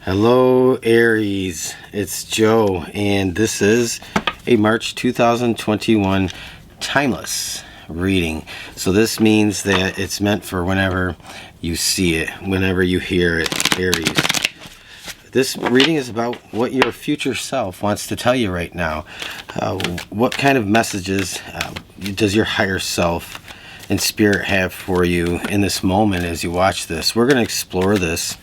Hello Aries, it's Joe, and this is a March 2021 timeless reading. So this means that it's meant for whenever you see it, whenever you hear it, Aries. This reading is about what your future self wants to tell you right now. What kind of messages does your higher self and spirit have for you in this moment as you watch this? We're going to explore this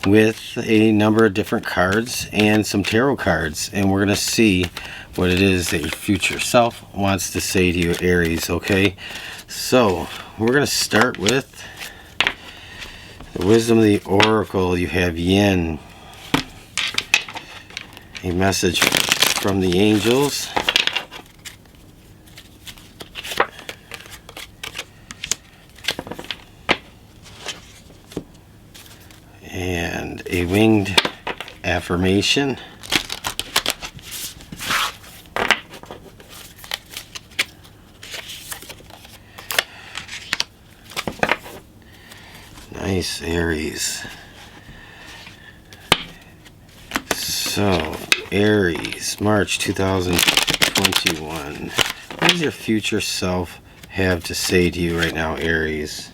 with a number of different cards and some tarot cards, and we're going to see what it is that your future self wants to say to you, Aries. Okay, so we're going to start with the wisdom of the oracle. You have Yin, a message from the angels. And a winged affirmation. Nice, Aries. So, Aries, March 2021. What does your future self have to say to you right now, Aries?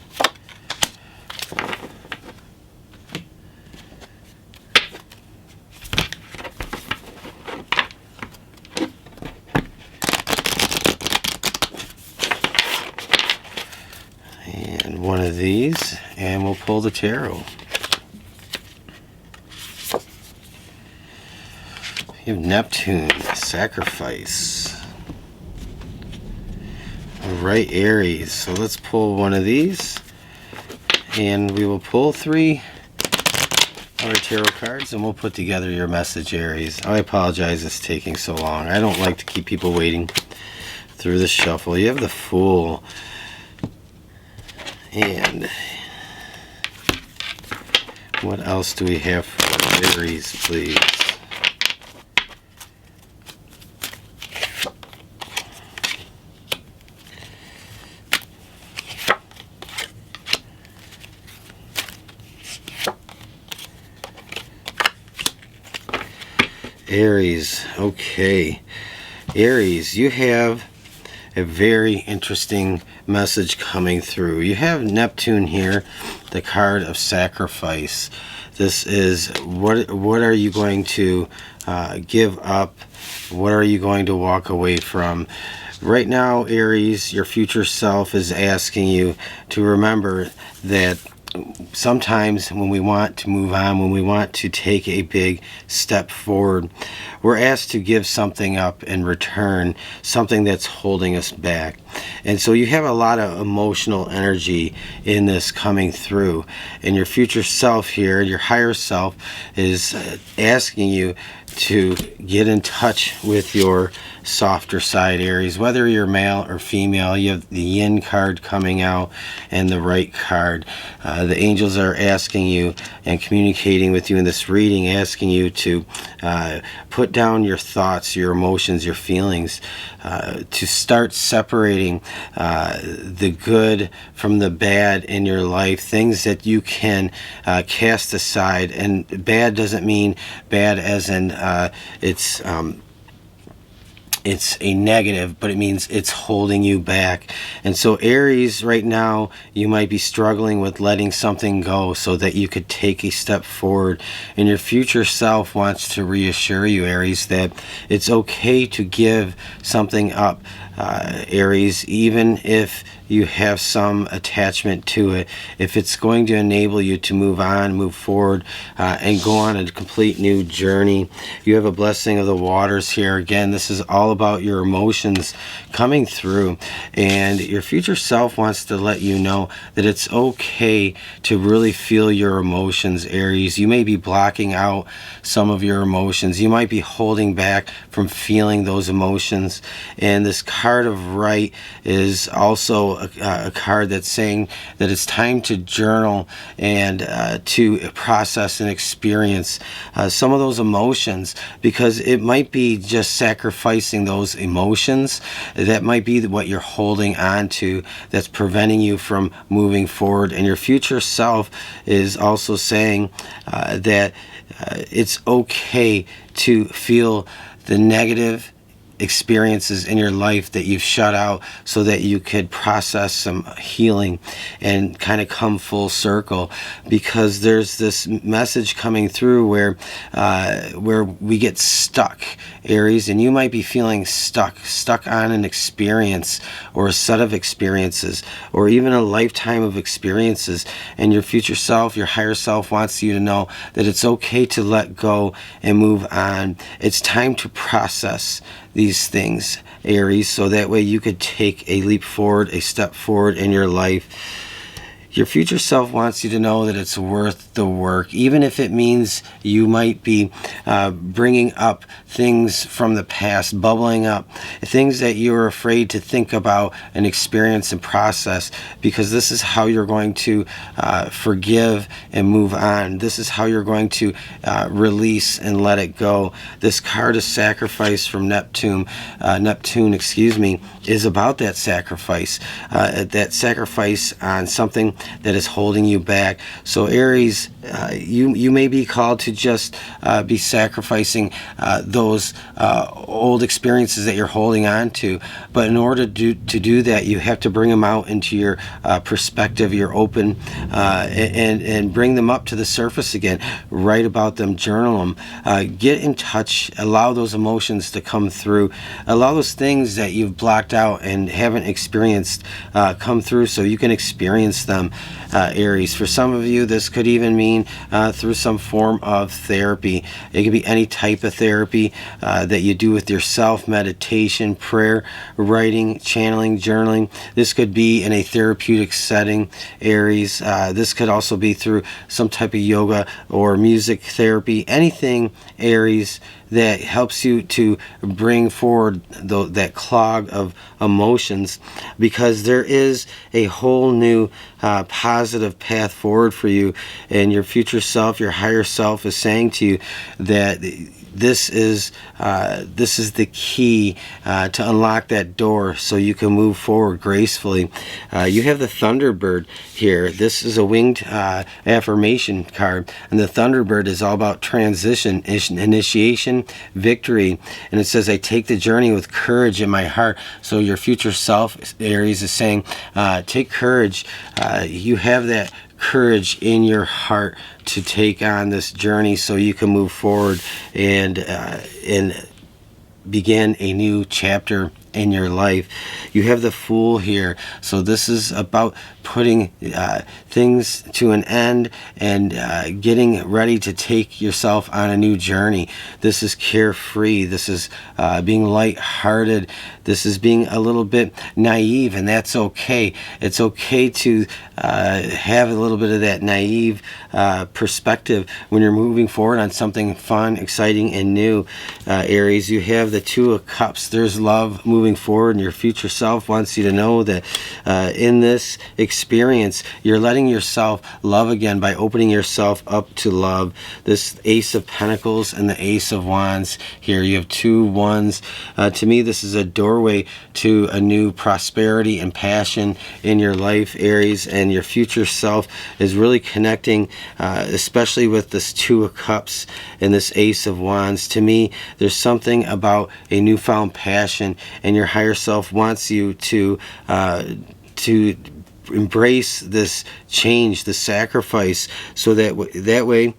One of these, and we'll pull the tarot. You have Neptune, sacrifice. Alright, Aries, so let's pull one of these, and we will pull 3 other tarot cards, and we'll put together your message, Aries. I apologize it's taking so long. I don't like to keep people waiting through the shuffle. You have the Fool. And what else do we have for Aries, please? Aries, okay. Aries, you have a very interesting message coming through. You have Neptune here, the card of sacrifice. This is what are you going to give up? What are you going to walk away from? Right now, Aries, your future self is asking you to remember that sometimes when we want to move on, when we want to take a big step forward, we're asked to give something up in return, something that's holding us back. And so you have a lot of emotional energy in this coming through, and your future self here, your higher self, is asking you to get in touch with your softer side, Aries. Whether you're male or female, you have the Yin card coming out and the right card. The angels are asking you and communicating with you in this reading, asking you to put down your thoughts, your emotions, your feelings, to start separating the good from the bad in your life, things that you can cast aside. And bad doesn't mean bad as in it's a negative, but it means it's holding you back. And so Aries, right now, you might be struggling with letting something go so that you could take a step forward. And your future self wants to reassure you, Aries, that it's okay to give something up, Aries, even if you have some attachment to it. If it's going to enable you to move on, move forward, and go on a complete new journey. You have a blessing of the waters here. Again, this is all about your emotions coming through, and your future self wants to let you know that it's okay to really feel your emotions, Aries. You may be blocking out some of your emotions. You might be holding back from feeling those emotions, and this card card of right is also a card that's saying that it's time to journal and to process and experience some of those emotions, because it might be just sacrificing those emotions. That might be what you're holding on to that's preventing you from moving forward. And your future self is also saying that it's okay to feel the negative experiences in your life that you've shut out, so that you could process some healing and kind of come full circle. Because there's this message coming through where we get stuck, Aries, and you might be feeling stuck on an experience or a set of experiences or even a lifetime of experiences. And your future self, your higher self, wants you to know that it's okay to let go and move on. It's time to process these things, Aries, so that way you could take a leap forward, a step forward in your life. Your future self wants you to know that it's worth the work, even if it means you might be bringing up things from the past, bubbling up, things that you're afraid to think about and experience and process, because this is how you're going to forgive and move on. This is how you're going to release and let it go. This card of sacrifice from Neptune, is about that sacrifice on something that is holding you back. So Aries, you may be called to just be sacrificing those old experiences that you're holding on to. But in order to do that, you have to bring them out into your perspective, your open, and bring them up to the surface again. Write about them, journal them, get in touch, allow those emotions to come through, allow those things that you've blocked out and haven't experienced come through, so you can experience them, Aries. For some of you, this could even mean through some form of therapy. It could be any type of therapy that you do with yourself: meditation, prayer, writing, channeling, journaling. This could be in a therapeutic setting, Aries. This could also be through some type of yoga or music therapy. Anything, Aries, that helps you to bring forward that clog of emotions, because there is a whole new positive path forward for you. And your future self, your higher self, is saying to you that this is the key to unlock that door so you can move forward gracefully. You have the Thunderbird here. This is a winged affirmation card, and the Thunderbird is all about transition, initiation, victory. And it says, I take the journey with courage in my heart. So your future self, Aries, is saying, take courage. You have that courage in your heart to take on this journey so you can move forward and begin a new chapter in your life. You have the Fool here. So this is about putting things to an end and getting ready to take yourself on a new journey. This is carefree. This is being lighthearted. This is being a little bit naive, and that's okay. It's okay to have a little bit of that naive perspective when you're moving forward on something fun, exciting, and new. Aries, you have the Two of Cups. There's love moving forward, and your future self wants you to know that in this experience, you're letting yourself love again by opening yourself up to love. This Ace of Pentacles and the Ace of Wands here. You have two wands. To me, this is a doorway to a new prosperity and passion in your life, Aries, and your future self is really connecting, especially with this Two of Cups and this Ace of Wands. To me, there's something about a newfound passion, and your higher self wants you to embrace this change, the sacrifice, so that way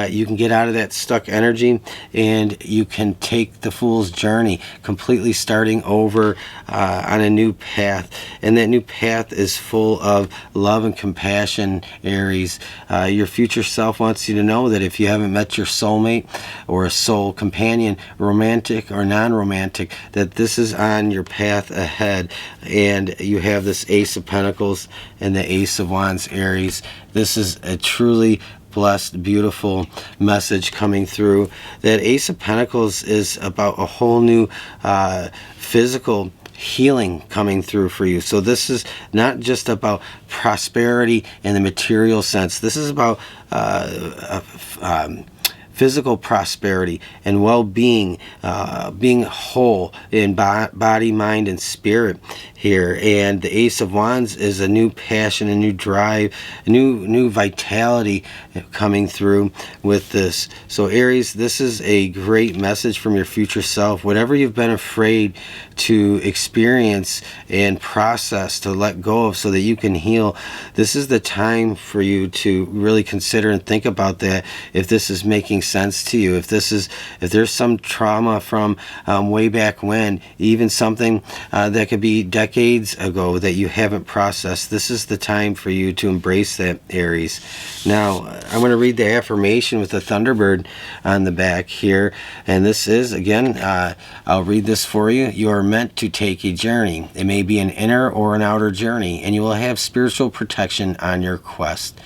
you can get out of that stuck energy and you can take the Fool's journey, completely starting over on a new path. And that new path is full of love and compassion, Aries. Your future self wants you to know that if you haven't met your soulmate or a soul companion, romantic or non-romantic, that this is on your path ahead. And you have this Ace of Pentacles and the Ace of Wands, Aries. This is a truly blessed, beautiful message coming through. That Ace of Pentacles is about a whole new physical healing coming through for you. So this is not just about prosperity in the material sense. This is about physical prosperity and well-being, being whole in body, mind, and spirit here. And the Ace of Wands is a new passion, a new drive, a new vitality coming through with this. So Aries, this is a great message from your future self. Whatever you've been afraid to experience and process, to let go of so that you can heal, this is the time for you to really consider and think about that. If this is making sense to you, if there's some trauma from way back when, even something that could be decades ago that you haven't processed, this is the time for you to embrace that, Aries. Now I'm going to read the affirmation with the Thunderbird on the back here, and this is, again, I'll read this for you. You are meant to take a journey. It may be an inner or an outer journey, and you will have spiritual protection on your quest.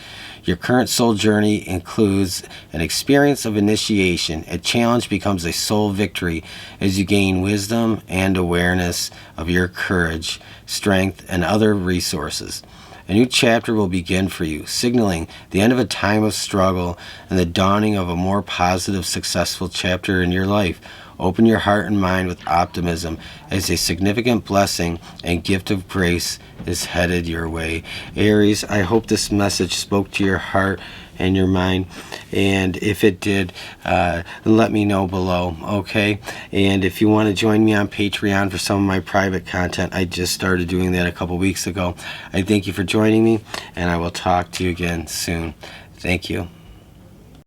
Your current soul journey includes an experience of initiation. A challenge becomes a soul victory as you gain wisdom and awareness of your courage, strength, and other resources. A new chapter will begin for you, signaling the end of a time of struggle and the dawning of a more positive, successful chapter in your life. Open your heart and mind with optimism as a significant blessing and gift of grace is headed your way. Aries, I hope this message spoke to your heart and your mind, and if it did, let me know below, okay? And if you want to join me on Patreon for some of my private content, I just started doing that a couple weeks ago. I thank you for joining me, and I will talk to you again soon. Thank you.